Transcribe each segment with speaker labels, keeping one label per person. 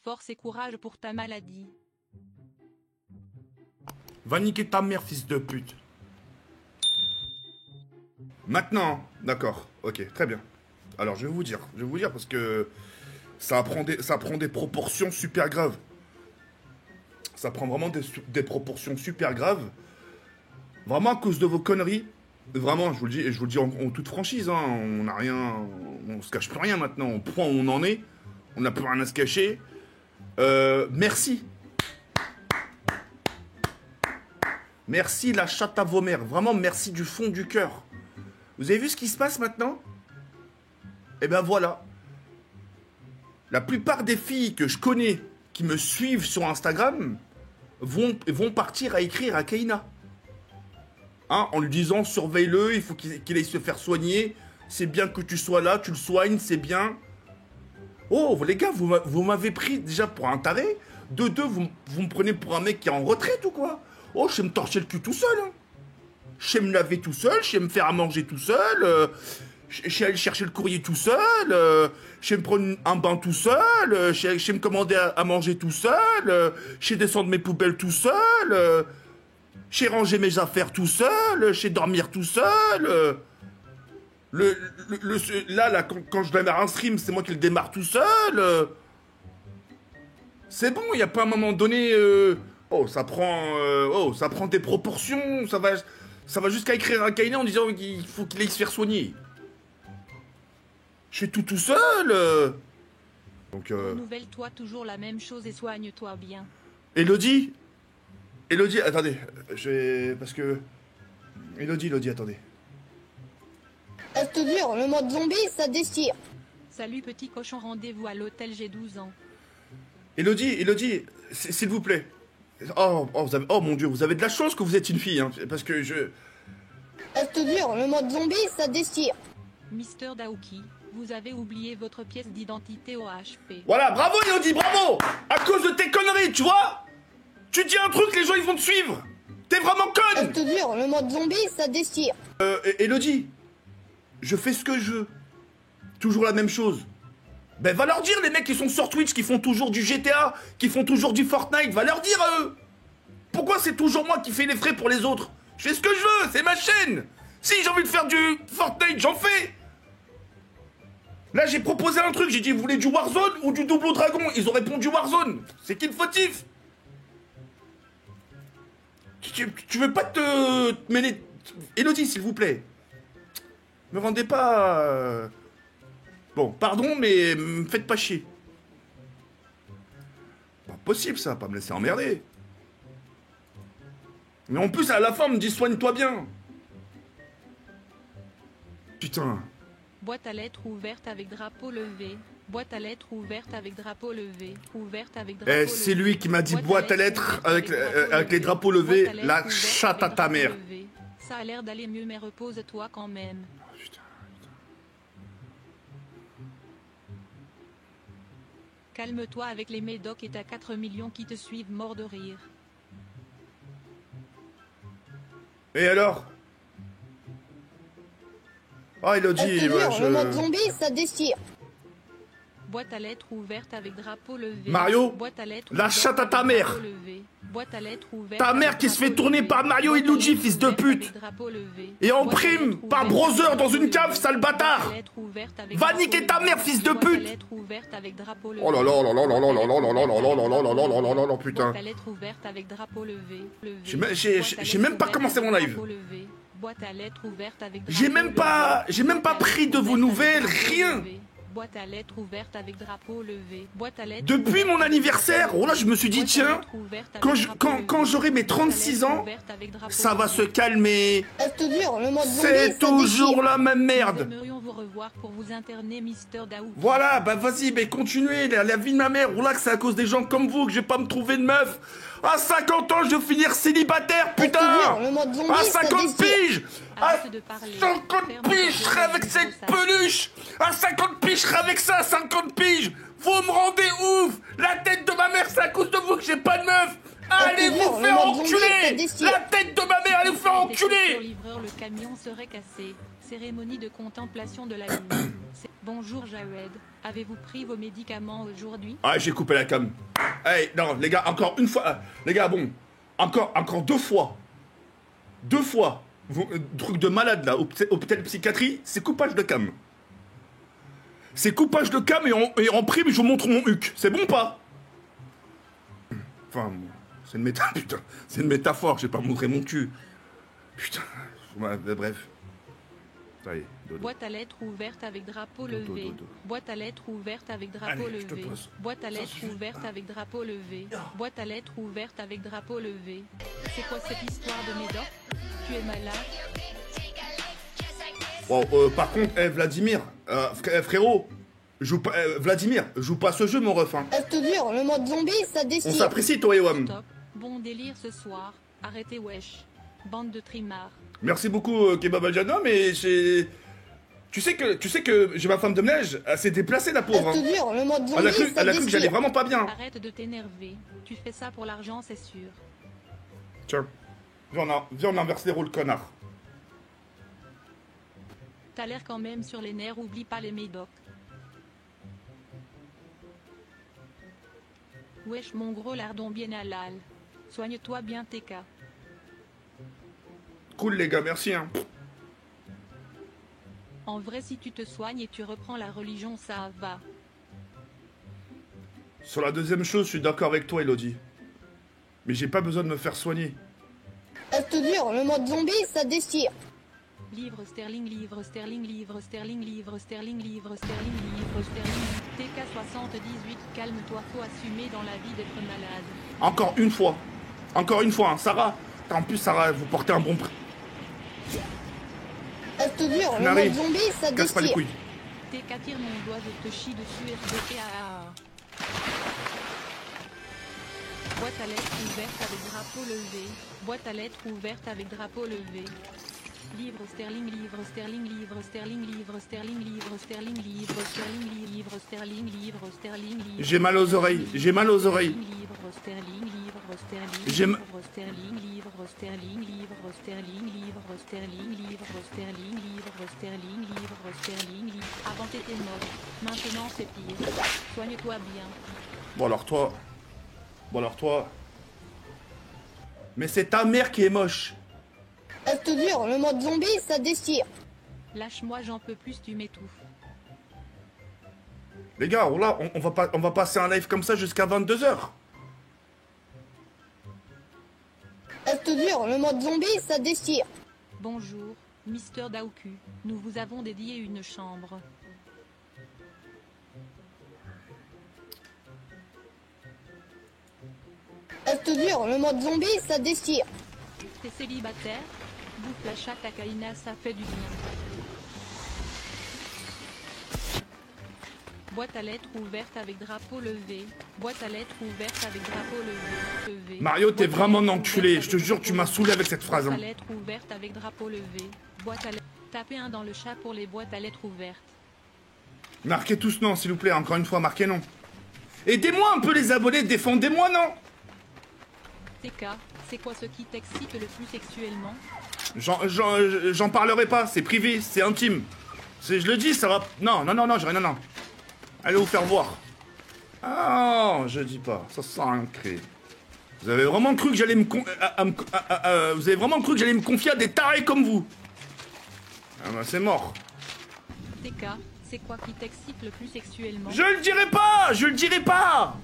Speaker 1: Force et courage pour ta maladie.
Speaker 2: Va niquer ta mère, fils de pute. Maintenant, d'accord, ok, très bien. Alors, je vais vous dire parce que ça prend des proportions super graves. Ça prend vraiment des proportions super graves. Vraiment à cause de vos conneries. Vraiment, je vous le dis en toute franchise, hein, on n'a rien, on se cache plus rien maintenant. On prend où on en est, on n'a plus rien à se cacher. Merci. Merci la chatte à vos mères. Vraiment, merci du fond du cœur. Vous avez vu ce qui se passe maintenant? Eh ben voilà. La plupart des filles que je connais qui me suivent sur Instagram vont partir à écrire à Keïna. Hein, en lui disant surveille-le, il faut qu'il aille se faire soigner. C'est bien que tu sois là, tu le soignes, c'est bien. Oh, les gars, vous m'avez pris déjà pour un taré. De deux, vous me prenez pour un mec qui est en retraite ou quoi? Oh, je sais me torcher le cul tout seul. Hein. Je sais me laver tout seul, je sais me faire à manger tout seul. Je sais aller chercher le courrier tout seul. Je sais me prendre un bain tout seul. Je sais me commander à manger tout seul. Je sais descendre mes poubelles tout seul. Je sais ranger mes affaires tout seul. Je sais dormir tout seul. Là, quand je démarre un stream, c'est moi qui le démarre tout seul. C'est bon, il n'y a pas un moment donné... ça prend des proportions. Ça va jusqu'à écrire un cahier en disant qu'il faut qu'il aille se faire soigner. Je fais tout seul. Donc,
Speaker 1: Renouvelle-toi toujours la même chose et soigne-toi bien.
Speaker 2: Elodie, attendez. Parce que... Elodie, attendez.
Speaker 3: Je te jure, le mode zombie, ça déchire.
Speaker 1: Salut petit cochon, rendez-vous à l'hôtel, j'ai 12 ans.
Speaker 2: Elodie, s'il vous plaît. Oh, mon Dieu, vous avez de la chance que vous êtes une fille, hein, parce que
Speaker 3: Je te jure, le mode zombie, ça déchire.
Speaker 1: Mister Daouki, vous avez oublié votre pièce d'identité au HP.
Speaker 2: Voilà, bravo Elodie, bravo. À cause de tes conneries, tu vois. Tu dis un truc, les gens ils vont te suivre. T'es vraiment
Speaker 3: Je
Speaker 2: conne.
Speaker 3: te jure, le mode zombie, ça déchire.
Speaker 2: Elodie, je fais ce que je veux. Toujours la même chose. Ben va leur dire, les mecs qui sont sur Twitch, qui font toujours du GTA, qui font toujours du Fortnite, va leur dire eux. Pourquoi c'est toujours moi qui fais les frais pour les autres? Je fais ce que je veux, c'est ma chaîne. Si j'ai envie de faire du Fortnite, j'en fais. Là j'ai proposé un truc, j'ai dit vous voulez du Warzone ou du Double Dragon? Ils ont répondu Warzone. C'est qui le fautif? Tu veux pas te mêler... Elodie, s'il vous plaît. Me rendez pas... Bon, pardon, mais me faites pas chier. Pas possible, ça, pas me laisser emmerder. Mais en plus, à la fin, on me dit soigne-toi bien. Putain.
Speaker 1: Boîte à lettres ouverte avec drapeau levé. Boîte à lettres ouverte avec drapeau levé. Ouverte avec drapeau levé.
Speaker 2: C'est lui qui m'a dit boîte à lettres avec les drapeaux levés. La chatte à ta mère.
Speaker 1: Ça a l'air d'aller mieux, mais repose-toi quand même. Calme-toi avec les médocs et t'as 4 millions qui te suivent morts de rire.
Speaker 2: Et alors? Oh, Elodie,
Speaker 3: Je te jure, le mode zombie, ça déchire.
Speaker 1: Boîte à lettres ouverte avec drapeau levé.
Speaker 2: Mario,
Speaker 1: boîte à lettres
Speaker 2: la chatte à ta mère.
Speaker 1: Boîte à lettres ouverte.
Speaker 2: Ta mère qui se fait tourner par Mario et Luigi, fils de pute. Et en prime, par Brother dans une cave, sale bâtard. Va niquer ta mère, fils de pute. Oh là là là là là là là là là là là là là là là là là là, putain. J'ai même pas commencé mon live. J'ai même pas pris de vos nouvelles, rien.
Speaker 1: Boîte à lettres ouverte avec drapeau levé. Boîte à lettres
Speaker 2: depuis mon anniversaire, oh là, je me suis dit, tiens, quand j'aurai mes 36 ans, ça va se calmer.
Speaker 3: Je te jure, le mode zombie,
Speaker 2: c'est toujours la même merde.
Speaker 1: Nous aimerions vous revoir pour vous interner, Mister Daouki.
Speaker 2: Voilà, bah vas-y, bah continuez, la vie de ma mère. Oh là, que c'est à cause des gens comme vous que je vais pas me trouver de meuf. À 50 ans, je vais finir célibataire, putain. À 50 piges. À 50 piges, je serai avec cette peluche. À 50 piges, je serai avec ça, à 50 piges. Vous me rendez ouf. La tête de ma mère, c'est à cause de vous que j'ai pas de meuf. Allez vous faire enculer. La tête de ma mère, allez vous faire enculer.
Speaker 1: serait cassé. Cérémonie de contemplation de la lune. Bonjour Jawed, avez-vous pris vos médicaments aujourd'hui?
Speaker 2: Ah, j'ai coupé la cam. Hey, non, les gars, encore une fois. Les gars, bon. Encore 2 fois. 2 fois. Truc de malade, là. Hôpital psychiatrie, c'est coupage de cam. C'est coupage de cam et en prime, je vous montre mon huc. C'est bon ou pas? Enfin, c'est une putain. C'est une métaphore, j'ai pas montré mon cul. Putain. Ouais, bref. Ça y est, dodo.
Speaker 1: Boîte à lettres ouverte avec drapeau levé.
Speaker 2: Dodo.
Speaker 1: Boîte à lettres ouverte avec drapeau
Speaker 2: Allez, je te
Speaker 1: levé.
Speaker 2: pose.
Speaker 1: Boîte à
Speaker 2: Ça
Speaker 1: lettres
Speaker 2: suffit.
Speaker 1: ouverte avec drapeau levé. Boîte à lettres ouverte avec drapeau levé. C'est quoi cette histoire de Médoc? Tu es malade?
Speaker 2: Bon, par contre, Vladimir, frérot, Vladimir, joue pas ce jeu, mon ref. Hein.
Speaker 3: Je te jure, le mode zombie, ça
Speaker 2: On
Speaker 3: déchire.
Speaker 2: s'apprécie, toi et Wam.
Speaker 1: Stop. Bon délire ce soir. Arrêtez wesh. Bande de trimards.
Speaker 2: Merci beaucoup, Kebab Aljana, mais j'ai... Tu sais que j'ai ma femme de neige, elle s'est déplacée, la
Speaker 3: Je
Speaker 2: pauvre.
Speaker 3: te
Speaker 2: Hein.
Speaker 3: jure, le mode
Speaker 2: Elle a
Speaker 3: zombie, ça
Speaker 2: cru que j'allais
Speaker 3: déchire.
Speaker 2: vraiment pas bien.
Speaker 1: Arrête de t'énerver. Tu fais ça pour l'argent, c'est sûr.
Speaker 2: Tiens, viens, on inverse les rôles, connard.
Speaker 1: T'as l'air quand même sur les nerfs, oublie pas les médocs. Wesh mon gros lardon bien halal. Soigne-toi bien TK.
Speaker 2: Cool, les gars, merci. Hein.
Speaker 1: En vrai si tu te soignes et tu reprends la religion ça va.
Speaker 2: Sur la deuxième chose, je suis d'accord avec toi, Elodie. Mais j'ai pas besoin de me faire soigner.
Speaker 3: Je te jure, le mode zombie, ça déchire.
Speaker 1: Livre sterling, livre sterling, livre sterling, livre sterling, livre sterling, livre sterling. TK 78, calme-toi, faut assumer dans la vie d'être malade.
Speaker 2: Encore une fois, hein. Sarah. En plus, Sarah, vous portez un bon prix.
Speaker 3: Je te jure, le
Speaker 2: Marie,
Speaker 3: mode zombie, ça
Speaker 2: Casse pas les
Speaker 3: déchire.
Speaker 2: couilles.
Speaker 1: TK tire mon doigt, je te chie dessus RDPA. Boîte à lettres ouverte avec drapeau levé. Boîte à lettres ouverte avec drapeau levé. Livre sterling, livre sterling, livre sterling, livre sterling, livre sterling, livre sterling, livre sterling, livre sterling, livre.
Speaker 2: J'ai mal aux oreilles, j'ai mal aux oreilles.
Speaker 1: Livre sterling, livre sterling,
Speaker 2: J'ai ma-
Speaker 1: livre sterling, livre sterling, livre sterling, livre sterling, livre sterling, livre sterling, livre sterling, livre. Avant t'étais mort, maintenant c'est pire. Soigne-toi bien.
Speaker 2: Bon alors toi... Mais c'est ta mère qui est moche.
Speaker 3: Je te jure, le mode zombie, ça déchire.
Speaker 1: Lâche-moi, j'en peux plus, tu m'étouffes.
Speaker 2: Les gars, là, on va passer un live comme ça jusqu'à 22h.
Speaker 3: Je te jure, le mode zombie, ça déchire.
Speaker 1: Bonjour, Mister Daoku. Nous vous avons dédié une chambre.
Speaker 3: Je te jure, le mode zombie, ça déchire.
Speaker 1: T'es célibataire? Bouffe la chatte à Kaina, ça fait du bien. Boîte à lettres ouverte avec drapeau levé. Boîte à lettres ouverte avec drapeau levé.
Speaker 2: Mario, t'es
Speaker 1: Boîte à
Speaker 2: vraiment un
Speaker 1: lettres
Speaker 2: enculé.
Speaker 1: ouverte
Speaker 2: Je te
Speaker 1: avec
Speaker 2: jure,
Speaker 1: drapeau
Speaker 2: tu m'as
Speaker 1: levé.
Speaker 2: saoulé avec cette phrase.
Speaker 1: Boîte
Speaker 2: Hein.
Speaker 1: à lettres ouverte avec drapeau levé. Boîte à lettres. Tapez un dans le chat pour les boîtes à lettres ouvertes.
Speaker 2: Marquez tous non, s'il vous plaît. Encore une fois, marquez non. Aidez-moi un peu les abonnés, défendez-moi, non?
Speaker 1: TK, c'est quoi ce qui t'excite le plus sexuellement?
Speaker 2: J'en parlerai pas, c'est privé, c'est intime. Je le dis, ça va... Non, j'ai rien, non. Allez vous faire voir. Ah, je dis pas, ça sent un cré. Vous avez vraiment cru que j'allais vous avez vraiment cru que j'allais me confier à des tarés comme vous? Ah bah c'est mort.
Speaker 1: TK, c'est quoi qui t'excite le plus sexuellement?
Speaker 2: Je le dirai pas.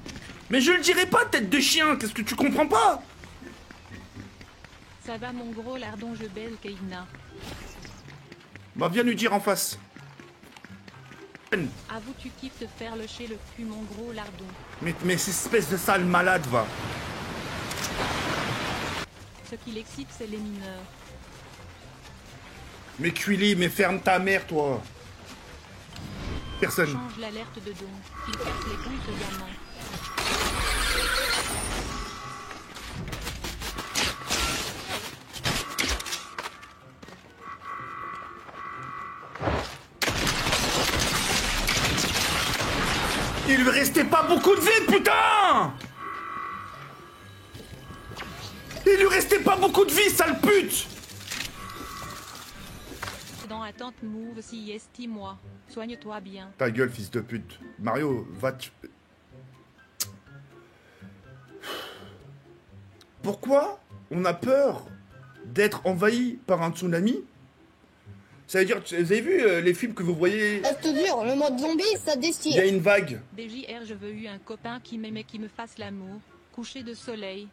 Speaker 2: Mais je le dirai pas, tête de chien, qu'est-ce que tu comprends pas?
Speaker 1: Ça va mon gros lardon, je baise Kaina.
Speaker 2: Bah viens lui dire en face.
Speaker 1: Avoue tu kiffes te faire lecher le cul mon gros lardon.
Speaker 2: Mais cette espèce de sale malade, va.
Speaker 1: Ce qui l'excite c'est les mineurs.
Speaker 2: Mais Cuili, mais ferme ta mère, toi. Personne.
Speaker 1: Change l'alerte de don. Il casse les couilles ce gamin.
Speaker 2: Il lui restait pas beaucoup de vie, putain! Il lui restait pas beaucoup de vie, sale pute!
Speaker 1: attente move si estime-moi. Soigne-toi bien.
Speaker 2: Ta gueule, fils de pute. Mario, va... Pourquoi on a peur d'être envahi par un tsunami? Ça veut dire, vous avez vu les films que vous voyez?
Speaker 3: Je te jure, le mode zombie, ça
Speaker 2: Il y
Speaker 3: déchire.
Speaker 2: a une vague.
Speaker 1: DJR, je veux eu un copain qui m'aimait, qui me fasse l'amour. Coucher de soleil.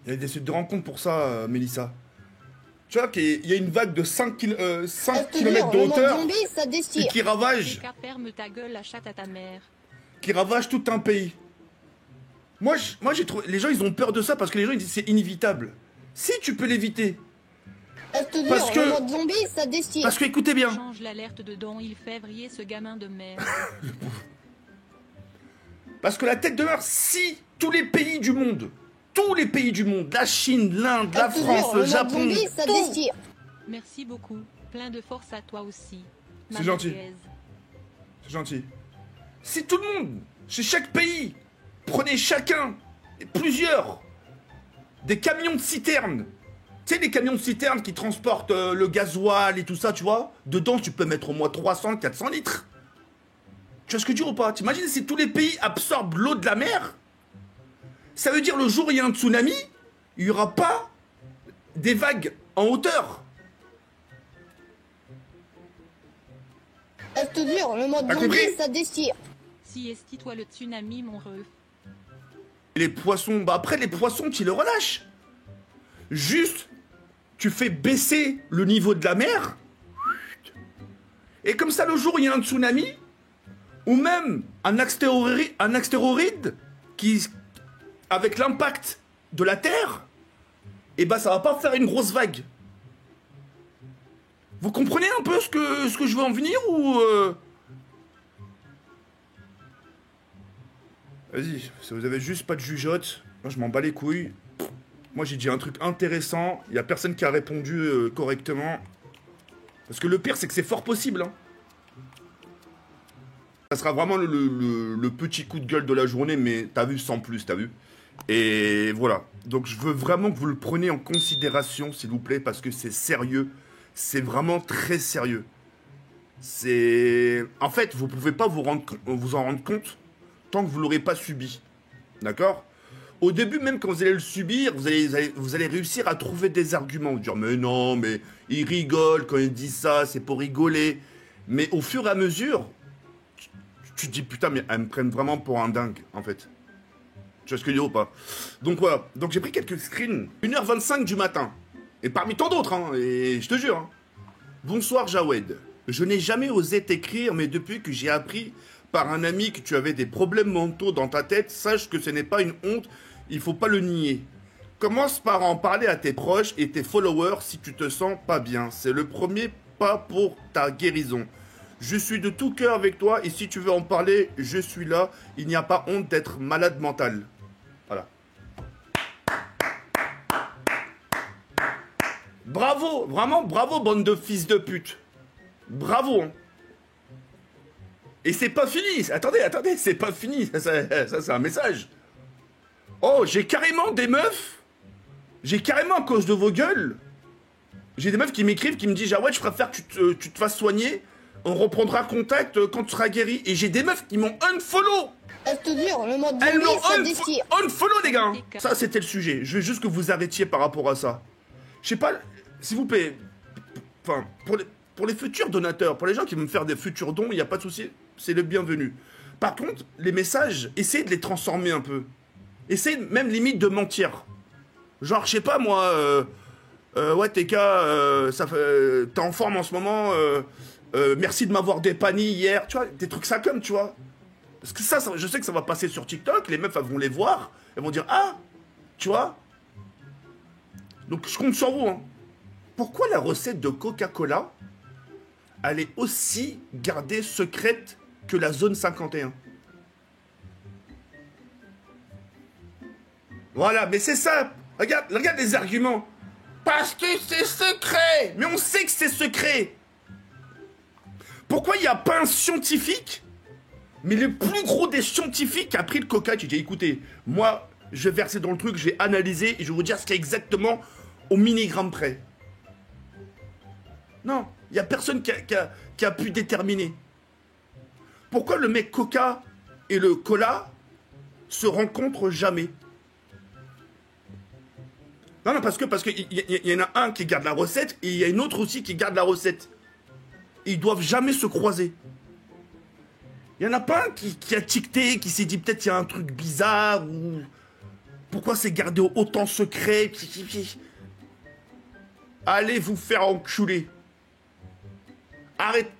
Speaker 2: Il y a des sites de rencontres pour ça, Mélissa. Tu vois qu'il y a une vague de 5
Speaker 3: Je te
Speaker 2: km
Speaker 3: jure,
Speaker 2: de
Speaker 3: le mode
Speaker 2: hauteur
Speaker 3: zombie, ça
Speaker 2: et
Speaker 3: déchire.
Speaker 2: qui ravage,
Speaker 1: Car ferme ta gueule, la chatte à ta mère.
Speaker 2: tout un pays. Moi, j'ai trouvé... Les gens, ils ont peur de ça parce que les gens, ils disent c'est inévitable. Si tu peux l'éviter.
Speaker 3: Je te
Speaker 2: Parce
Speaker 3: jure,
Speaker 2: que-
Speaker 3: le mode zombie, ça déchire.
Speaker 2: Parce que, écoutez bien.
Speaker 1: Change l'alerte de don, il fait vriller ce gamin de merde.
Speaker 2: Parce que la tête de mort, si tous les pays du monde, la Chine, l'Inde, la
Speaker 3: Je te
Speaker 2: France,
Speaker 3: jure,
Speaker 2: le
Speaker 3: le mode
Speaker 2: Japon,
Speaker 3: zombie, ça
Speaker 2: tout.
Speaker 3: déchire.
Speaker 1: Merci beaucoup. Plein de force à toi aussi.
Speaker 2: C'est gentil.
Speaker 1: Merguez.
Speaker 2: C'est gentil. Si tout le monde, chez chaque pays, prenez chacun, plusieurs, des camions de citernes. Tu sais, les camions de citernes qui transportent le gasoil et tout ça, tu vois. Dedans, tu peux mettre au moins 300, 400 litres. Tu vois ce que je veux dire ou pas? T'imagines si tous les pays absorbent l'eau de la mer? Ça veut dire le jour où il y a un tsunami, il n'y aura pas des vagues en hauteur.
Speaker 3: Je te jure, le mode
Speaker 2: T'as
Speaker 3: zombie,
Speaker 2: compris?
Speaker 3: ça déchire.
Speaker 1: Si esti-toi le tsunami, mon ref.
Speaker 2: Et les poissons, bah après les poissons, tu les relâches. Juste, tu fais baisser le niveau de la mer. Et comme ça, le jour où il y a un tsunami, ou même un astéroïde qui, avec l'impact de la Terre, et bah ça va pas faire une grosse vague. Vous comprenez un peu ce que je veux en venir ou Vas-y, si vous avez juste pas de jugeote, moi je m'en bats les couilles. Moi j'ai dit un truc intéressant, il y a personne qui a répondu correctement. Parce que le pire c'est que c'est fort possible. Hein. Ça sera vraiment le petit coup de gueule de la journée, mais t'as vu sans plus, t'as vu. Et voilà, donc je veux vraiment que vous le preniez en considération s'il vous plaît, parce que c'est sérieux. C'est vraiment très sérieux. C'est... En fait, vous pouvez pas vous en rendre compte tant que vous l'aurez pas subi. D'accord? Au début, même quand vous allez le subir, vous allez réussir à trouver des arguments. Vous dire, mais non, mais il rigole quand il dit ça, c'est pour rigoler. Mais au fur et à mesure, tu te dis, putain, mais elles me prennent vraiment pour un dingue, en fait. Tu vois ce que je dis ou pas? Donc voilà, donc j'ai pris quelques screens. 1h25 du matin. Et parmi tant d'autres, hein, et je te jure. Hein. Bonsoir Jawed. Je n'ai jamais osé t'écrire, mais depuis que j'ai appris par un ami que tu avais des problèmes mentaux dans ta tête, sache que ce n'est pas une honte, il faut pas le nier. Commence par en parler à tes proches et tes followers si tu te sens pas bien. C'est le premier pas pour ta guérison. Je suis de tout cœur avec toi et si tu veux en parler, je suis là. Il n'y a pas honte d'être malade mental. Voilà. Bravo, vraiment bravo, bande de fils de pute. Bravo. Hein. Et c'est pas fini. Attendez, c'est pas fini. Ça c'est un message. Oh, j'ai carrément des meufs. J'ai carrément, à cause de vos gueules, j'ai des meufs qui m'écrivent, qui me disent, ah ouais, je préfère que tu te fasses soigner. On reprendra contact quand tu seras guéri. Et j'ai des meufs qui m'ont unfollow.
Speaker 3: Je te jure, le mode
Speaker 2: Elles
Speaker 3: zombie,
Speaker 2: m'ont
Speaker 3: ça déchire.
Speaker 2: unfollow, les gars. Ça, c'était le sujet. Je veux juste que vous arrêtiez par rapport à ça. Je sais pas, s'il vous plaît. Enfin, pour les futurs donateurs, pour les gens qui vont me faire des futurs dons, il n'y a pas de souci. C'est le bienvenu. Par contre, les messages, essayez de les transformer un peu. Essayez même limite de mentir. Genre, je sais pas moi, ouais, TK, t'es en forme en ce moment, merci de m'avoir dépanné hier, tu vois, des trucs ça comme, tu vois. Parce que ça, je sais que ça va passer sur TikTok, les meufs, elles vont les voir, elles vont dire, ah, tu vois. Donc, je compte sur vous, hein. Pourquoi la recette de Coca-Cola, elle est aussi gardée secrète que la zone 51? Voilà, mais c'est ça. Regarde les arguments. Parce que c'est secret. Mais on sait que c'est secret. Pourquoi il n'y a pas un scientifique, mais le plus gros des scientifiques a pris le coca, qui dit, écoutez, moi, je vais verser dans le truc, je vais analyser et je vais vous dire ce qu'il y a exactement au milligramme près. Non, il Il y a personne qui a pu déterminer. Pourquoi le mec Coca et le Cola se rencontrent jamais? Non, parce que y en a un qui garde la recette et il y a une autre aussi qui garde la recette. Ils doivent jamais se croiser. Il y en a pas un qui a ticté, qui s'est dit peut-être il y a un truc bizarre ou pourquoi c'est gardé autant secret. Allez vous faire enculer. Arrête,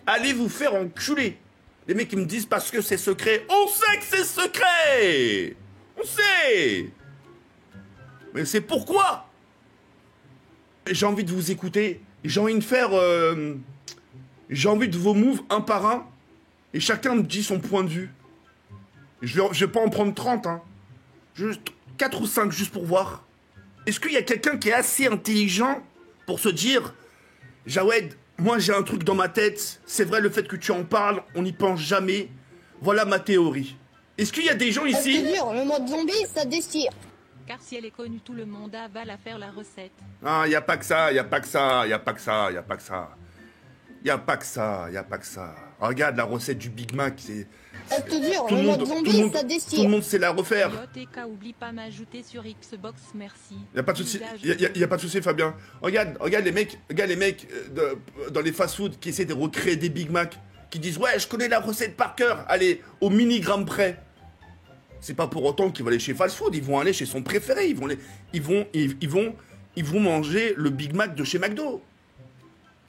Speaker 2: allez vous faire enculer. Les mecs qui me disent parce que c'est secret. On sait que c'est secret. On sait. Mais c'est pourquoi. J'ai envie de vous écouter. J'ai envie de faire... j'ai envie de vos moves un par un. Et chacun me dit son point de vue. Je vais pas en prendre 30, hein. Juste 4 ou 5 juste pour voir. Est-ce qu'il y a quelqu'un qui est assez intelligent pour se dire... Jawed, moi j'ai un truc dans ma tête. C'est vrai le fait que tu en parles, on n'y pense jamais. Voilà ma théorie. Est-ce qu'il y a des gens ici...
Speaker 3: Je te jure, le mode zombie, ça déchire.
Speaker 1: Car si elle est connue, tout le monde avale à faire la recette.
Speaker 2: Ah, y a pas que ça, y a pas que ça, y a pas que ça, y a pas que ça. Y a pas que ça, y a pas que ça. Regarde la recette du Big Mac, c'est...
Speaker 3: Je te jure, le mode zombie, ça déchire.
Speaker 2: Tout le monde sait la refaire.
Speaker 1: JTK, oublie pas m'ajouter sur Xbox, merci.
Speaker 2: Y a pas de souci, y a pas de souci, Fabien. Regarde les mecs, dans les fast-food qui essaient de recréer des Big Mac, qui disent ouais, je connais la recette par cœur. Allez, au milligramme près. C'est pas pour autant qu'ils vont aller chez fast-food. Ils vont aller chez son préféré. Ils vont manger le Big Mac de chez McDo.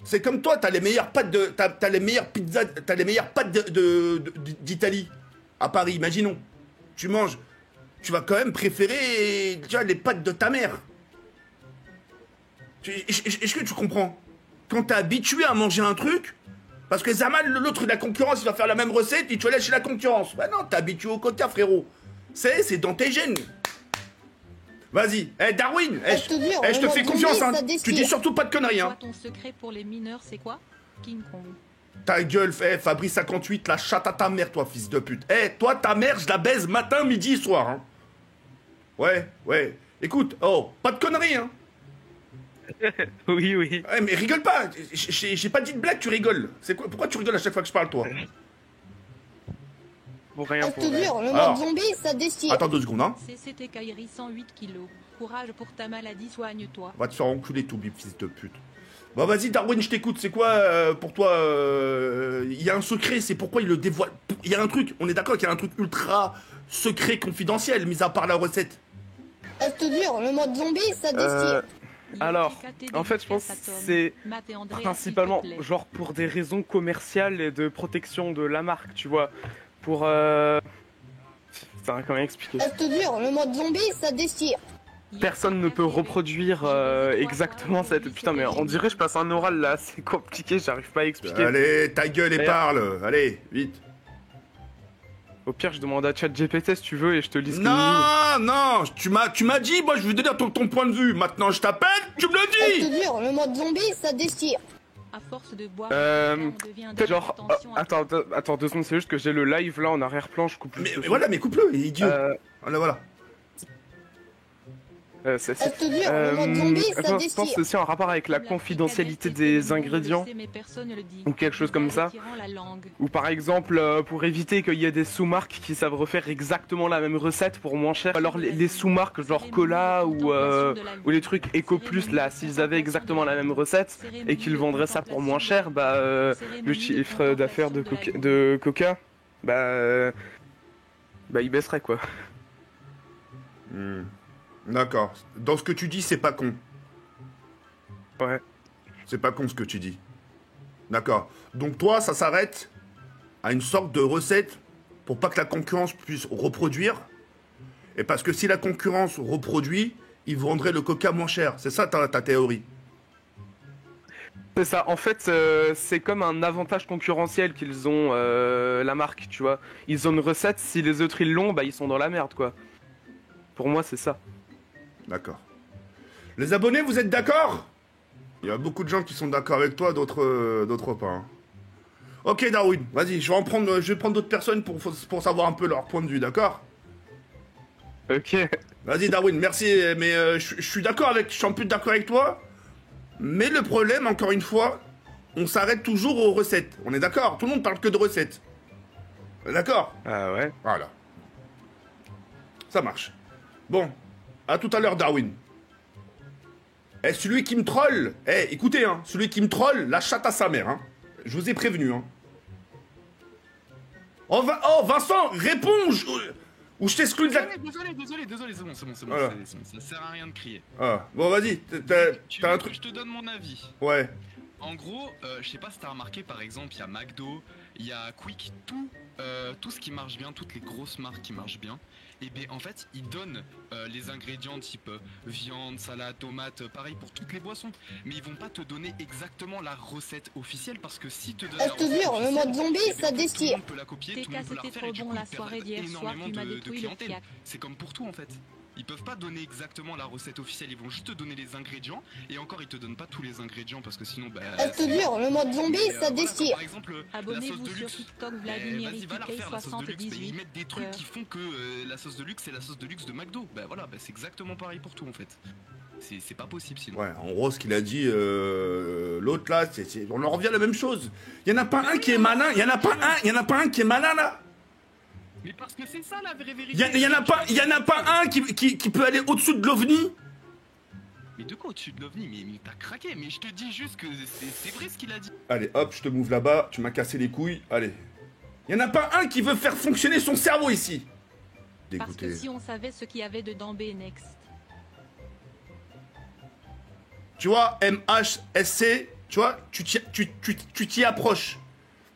Speaker 2: C'est comme toi, t'as les meilleures pâtes t'as les meilleures pizzas, t'as les meilleures pâtes d'Italie à Paris. Imaginons, tu manges, tu vas quand même préférer déjà les pâtes de ta mère. Est-ce que tu comprends? Quand t'es habitué à manger un truc, parce que Zaman, l'autre de la concurrence, il va faire la même recette et tu vas aller chez la concurrence. Bah non, t'es habitué au quota, frérot. C'est dans tes gènes. Vas-y, Darwin, je te fais confiance, hein. Tu dis surtout pas de conneries, hein.
Speaker 1: Toi, ton secret pour les mineurs, c'est quoi? King Kong.
Speaker 2: Ta gueule, Fabrice 58, la chatte à ta mère, toi, fils de pute. Toi, ta mère, je la baise matin, midi, soir, hein. Ouais. Écoute, pas de conneries, hein.
Speaker 4: Oui.
Speaker 2: Ouais, mais rigole pas. J'ai pas dit de blague, tu rigoles. C'est quoi? Pourquoi tu rigoles à chaque fois que je parle, toi?
Speaker 4: Pour rien,
Speaker 3: Je
Speaker 4: pour
Speaker 3: te
Speaker 4: rien.
Speaker 3: jure, le
Speaker 2: Alors.
Speaker 3: mode zombie, ça déchire.
Speaker 2: Attends 2 secondes, hein.
Speaker 1: CCT Kairi 108 kilos. Courage pour ta maladie, soigne-toi.
Speaker 2: Va te faire enculer, tout bip, fils de pute. Bon, vas-y, Darwin, je t'écoute. C'est quoi, pour toi, il y a un secret, c'est pourquoi il le dévoile. Il y a un truc, on est d'accord qu'il y a un truc ultra secret, confidentiel, mis à part la recette.
Speaker 3: Je te jure, le mode zombie, ça déchire.
Speaker 4: Alors, en fait, je pense que c'est principalement genre pour des raisons commerciales et de protection de la marque, tu vois. Pour Putain, comment expliquer?
Speaker 3: Je te jure, le mode zombie, ça déchire.
Speaker 4: Personne ne peut reproduire exactement cette... Putain, mais on dirait que je passe un oral là, c'est compliqué, j'arrive pas à expliquer.
Speaker 2: Allez, ta gueule et parle. Allez, vite.
Speaker 4: Au pire, je demande à ChatGPT si tu veux et je te lis ce qu'il me dit.
Speaker 2: Non, tu m'as dit, moi je veux te dire ton point de vue. Maintenant je t'appelle, tu me le
Speaker 3: Je
Speaker 2: dis.
Speaker 3: te jure, le mode zombie, ça déchire.
Speaker 1: À force de boire, on devient
Speaker 4: Peut-être genre...
Speaker 1: attention à
Speaker 4: attends 2 secondes, c'est juste que j'ai le live là en arrière-plan, je coupe...
Speaker 2: Mais voilà, mais coupe-le, il est idiot. Voilà.
Speaker 3: Je te jure, le mode zombie, ça
Speaker 4: je pense
Speaker 3: déchire.
Speaker 4: que c'est aussi en rapport avec la confidentialité des ingrédients. Ou quelque chose comme ça. Ou par exemple, pour éviter qu'il y ait des sous-marques qui savent refaire exactement la même recette pour moins cher. Alors les sous-marques genre Cola ou les trucs Eco Plus là, s'ils avaient exactement la même recette et qu'ils vendraient ça pour moins cher, bah le chiffre d'affaires de Coca, bah il baisserait quoi.
Speaker 2: D'accord. Dans ce que tu dis, c'est pas con.
Speaker 4: Ouais.
Speaker 2: C'est pas con ce que tu dis. D'accord. Donc toi, ça s'arrête à une sorte de recette pour pas que la concurrence puisse reproduire. Et parce que si la concurrence reproduit, ils vendraient le Coca moins cher. C'est ça ta théorie?
Speaker 4: C'est ça, en fait, c'est comme un avantage concurrentiel qu'ils ont, la marque, tu vois. Ils ont une recette, si les autres ils l'ont, bah ils sont dans la merde, quoi. Pour moi, c'est ça.
Speaker 2: D'accord. Les abonnés, vous êtes d'accord? Il y a beaucoup de gens qui sont d'accord avec toi, d'autres pas. Hein. Ok, Darwin, vas-y, je vais prendre d'autres personnes pour savoir un peu leur point de vue, d'accord?
Speaker 4: Ok.
Speaker 2: Vas-y, Darwin, merci, mais je suis d'accord je suis un peu d'accord avec toi. Mais le problème, encore une fois, on s'arrête toujours aux recettes. On est d'accord? Tout le monde parle que de recettes. D'accord?
Speaker 4: Ah ouais.
Speaker 2: Voilà. Ça marche. Bon, à tout à l'heure, Darwin. Eh, celui qui me troll, eh, écoutez, hein, celui qui me troll, la chatte à sa mère, hein. Je vous ai prévenu, hein. Oh, Vincent, réponds ou je t'exclus de la...
Speaker 5: Désolé, c'est bon,
Speaker 2: Voilà.
Speaker 5: ça sert à rien de crier.
Speaker 2: Ah, bon, vas-y, t'as un truc...
Speaker 5: Je te donne mon avis.
Speaker 2: Ouais.
Speaker 5: En gros, je sais pas si t'as remarqué, par exemple, il y a McDo, il y a Quick, tout ce qui marche bien, toutes les grosses marques qui marchent bien, et bien en fait, ils donnent les ingrédients type viande, salade, tomate, pareil pour toutes les boissons, mais ils vont pas te donner exactement la recette officielle parce que si te donnent
Speaker 3: Je te jure, le mode zombie, ça
Speaker 5: tout le
Speaker 3: destire.
Speaker 5: monde peut la copier, tout
Speaker 1: TK,
Speaker 5: le monde peut la
Speaker 1: c'était
Speaker 5: refaire, et
Speaker 1: trop
Speaker 5: du
Speaker 1: bon
Speaker 5: coup,
Speaker 1: la
Speaker 5: ils
Speaker 1: soirée
Speaker 5: perdent
Speaker 1: d'hier soir,
Speaker 5: énormément
Speaker 1: tu m'as
Speaker 5: de
Speaker 1: détruit le
Speaker 5: clientèle.
Speaker 1: fiac.
Speaker 5: C'est comme pour tout en fait. Ils peuvent pas donner exactement la recette officielle, ils vont juste te donner les ingrédients, et encore ils te donnent pas tous les ingrédients parce que sinon bah...
Speaker 3: Je te jure, le mode zombie, ça destire.
Speaker 5: Par exemple, la sauce
Speaker 1: Abonnez-vous
Speaker 5: de
Speaker 1: sur
Speaker 5: luxe.
Speaker 1: TikTok Vladimir
Speaker 5: Vas-y, va la refaire la sauce de luxe. Ils
Speaker 1: ITK78.
Speaker 5: mettent des trucs qui font que la sauce de luxe c'est la sauce de luxe de McDo. Bah voilà, bah, c'est exactement pareil pour tout en fait. C'est pas possible sinon.
Speaker 2: Ouais, en gros, ce qu'il a dit, l'autre là, on en revient à la même chose. Il y en a pas un qui est malin, il y en a pas un qui est malin là.
Speaker 5: Mais parce que c'est ça la vraie vérité.
Speaker 2: Il y en a pas un qui peut aller au-dessous de l'OVNI.
Speaker 5: Mais de quoi au-dessus de l'OVNI? Mais t'as craqué, mais je te dis juste que c'est vrai ce qu'il a dit.
Speaker 2: Allez, hop, je te move là-bas, tu m'as cassé les couilles, allez. Il y en a pas un qui veut faire fonctionner son cerveau ici.
Speaker 1: Parce que
Speaker 2: Dégoûté.
Speaker 1: si on savait ce qu'il y avait dedans B-Next.
Speaker 2: Tu vois, MHSC, tu vois, tu t'y approches.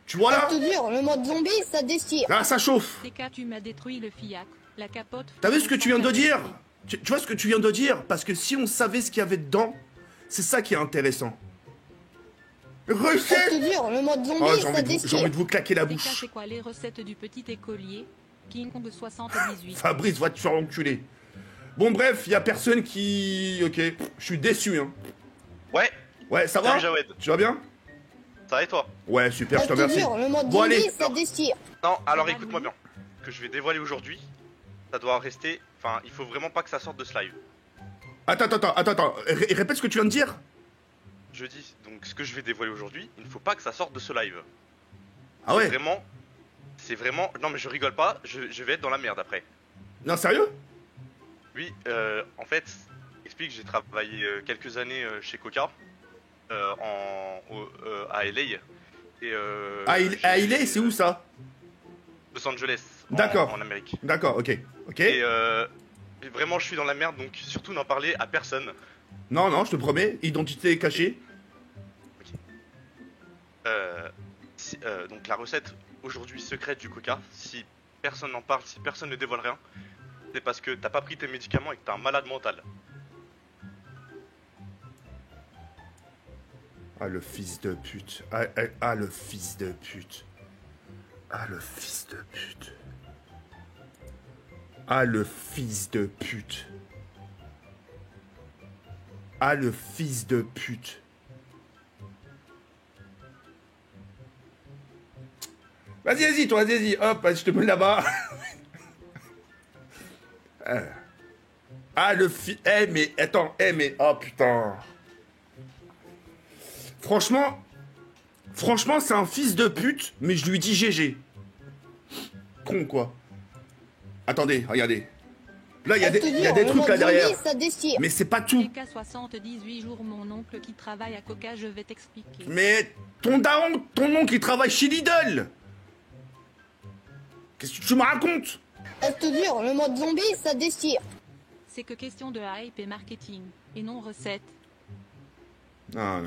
Speaker 2: Tu vois là?
Speaker 3: Je te jure, le mode zombie, ça destire.
Speaker 2: Là, ça chauffe.
Speaker 1: TK, tu m'as détruit le fiac. La capote.
Speaker 2: T'as vu ce que tu viens de dire?
Speaker 1: Tu
Speaker 2: Tu vois ce que tu viens de dire? Parce que si on savait ce qu'il y avait dedans, c'est ça qui est intéressant.
Speaker 3: Je
Speaker 2: Recette!
Speaker 3: te jure, le mode zombie,
Speaker 2: Oh,
Speaker 3: ça
Speaker 2: j'ai envie
Speaker 3: destire.
Speaker 2: de vous claquer la
Speaker 1: TK,
Speaker 2: bouche.
Speaker 1: c'est quoi les recettes du petit écolier King Kong 78.
Speaker 2: Fabrice, va te faire enculer. Bon, bref, y a personne qui... Ok, je suis déçu, hein.
Speaker 6: Ouais,
Speaker 2: Ouais, ça va?
Speaker 6: salut Jawed,
Speaker 2: Tu vas bien?
Speaker 6: ça va et toi?
Speaker 2: Ouais, super,
Speaker 3: Je
Speaker 2: je te
Speaker 3: te
Speaker 2: remercie.
Speaker 3: jure, le mode
Speaker 2: Bon, allez.
Speaker 3: zombie, ça destire.
Speaker 6: Non, alors
Speaker 1: va,
Speaker 6: écoute-moi
Speaker 1: Louis
Speaker 6: bien. Ce que je vais dévoiler aujourd'hui, ça doit rester... Enfin, il faut vraiment pas que ça sorte de ce live.
Speaker 2: Attends. Répète ce que tu viens de dire.
Speaker 6: Je dis, donc ce que je vais dévoiler aujourd'hui, il ne faut pas que ça sorte de ce live.
Speaker 2: Ah ouais?
Speaker 6: C'est vraiment... Non mais je rigole pas, je vais être dans la merde après.
Speaker 2: Non, sérieux?
Speaker 6: Oui, en fait, explique, j'ai travaillé quelques années chez Coca, à LA. Et,
Speaker 2: Ah, il est, c'est où ça?
Speaker 6: Los Angeles,
Speaker 2: D'accord.
Speaker 6: en Amérique.
Speaker 2: D'accord, ok. Ok.
Speaker 6: Et vraiment, je suis dans la merde, donc surtout n'en parler à personne.
Speaker 2: Non, je te promets, identité cachée.
Speaker 6: Donc la recette aujourd'hui secrète du Coca, si personne n'en parle, si personne ne dévoile rien, c'est parce que t'as pas pris tes médicaments et que t'es un malade mental.
Speaker 2: Ah, le fils de pute. Le fils de pute. Ah, le fils de pute. Ah, le fils de pute. Ah, le fils de pute. Vas-y, toi, vas-y. Hop, je te mets là-bas. Ah, le fils... mais attends, mais... Oh, putain. Franchement, c'est un fils de pute, mais je lui dis GG. Con, quoi. Attendez, regardez. Là, il y a des trucs là derrière.
Speaker 3: Ça destire.
Speaker 2: Mais c'est pas tout.
Speaker 1: TK 78 jours, mon oncle qui travaille à Coca, je vais t'expliquer.
Speaker 2: Mais ton daron, ton oncle, il travaille chez Lidl. Qu'est-ce que tu me racontes?
Speaker 3: Je te jure, le mode zombie, ça destire.
Speaker 1: C'est que question de hype et marketing, et non recette.
Speaker 2: Non.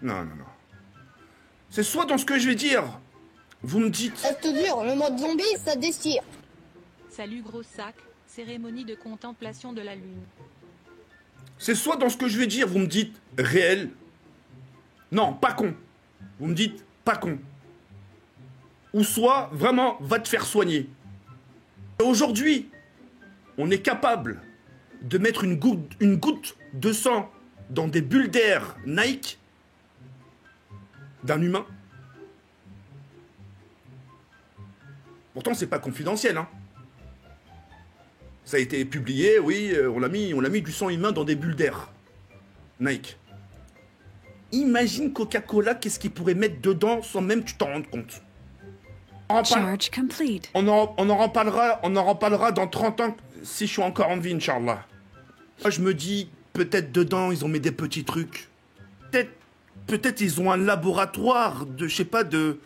Speaker 2: Non. C'est soit dans ce que je vais dire, vous me dites...
Speaker 3: Je te jure, le mode zombie, ça destire.
Speaker 1: Salut gros sac, cérémonie de contemplation de la lune.
Speaker 2: C'est soit dans ce que je vais dire, vous me dites réel. Non, pas con. Vous me dites pas con. Ou soit, vraiment, va te faire soigner. Aujourd'hui, on est capable de mettre une goutte de sang dans des bulles d'air Nike d'un humain. Pourtant, c'est pas confidentiel, hein. Ça a été publié, oui, on l'a mis du sang humain dans des bulles d'air Nike. imagine Coca-Cola, qu'est-ce qu'ils pourraient mettre dedans sans même que tu t'en rendes compte.
Speaker 7: Charge complete.
Speaker 2: On en reparlera dans 30 ans si je suis encore en vie, Inch'Allah. Moi, je me dis, peut-être dedans, ils ont mis des petits trucs. Peut-être ils ont un laboratoire de, je sais pas, de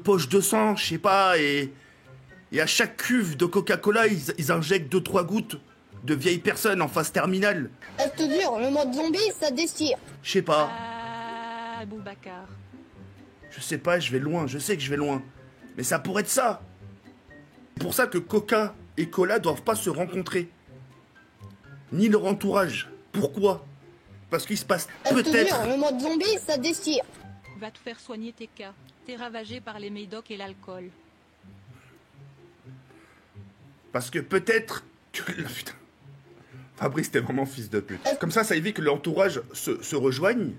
Speaker 2: poche de sang, je sais pas, et à chaque cuve de Coca-Cola, ils injectent 2-3 gouttes de vieilles personnes en phase terminale.
Speaker 3: Je te jure, le mode zombie, ça déchire.
Speaker 2: Je sais pas.
Speaker 1: Ah, Boubacar.
Speaker 2: Je sais pas, je vais loin, je sais que je vais loin. Mais ça pourrait être ça. C'est pour ça que Coca et Cola doivent pas se rencontrer. Ni leur entourage. Pourquoi? Parce qu'il se passe
Speaker 3: Je te
Speaker 2: peut-être...
Speaker 3: jure, le mode zombie, ça déchire.
Speaker 1: Va te faire soigner tes cas. T'es ravagé par les médocs et l'alcool.
Speaker 2: Parce que peut-être que... Putain. Fabrice, t'es vraiment fils de pute. Comme ça évite que l'entourage se rejoigne.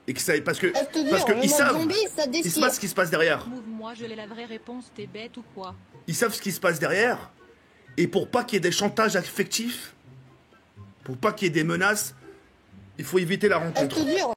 Speaker 2: Et que ça... Parce que...
Speaker 3: Je te jure,
Speaker 2: Parce
Speaker 3: le
Speaker 2: qu'ils
Speaker 3: mode
Speaker 2: savent...
Speaker 3: zombie, ça
Speaker 2: Ils
Speaker 3: déchire.
Speaker 2: savent ce qui se passe derrière.
Speaker 1: Move-moi, je l'ai la vraie réponse, t'es bête ou quoi?
Speaker 2: Ils savent ce qui se passe derrière. Et pour pas qu'il y ait des chantages affectifs, pour pas qu'il y ait des menaces, il faut éviter la
Speaker 3: Je
Speaker 2: rencontre.
Speaker 3: te jure.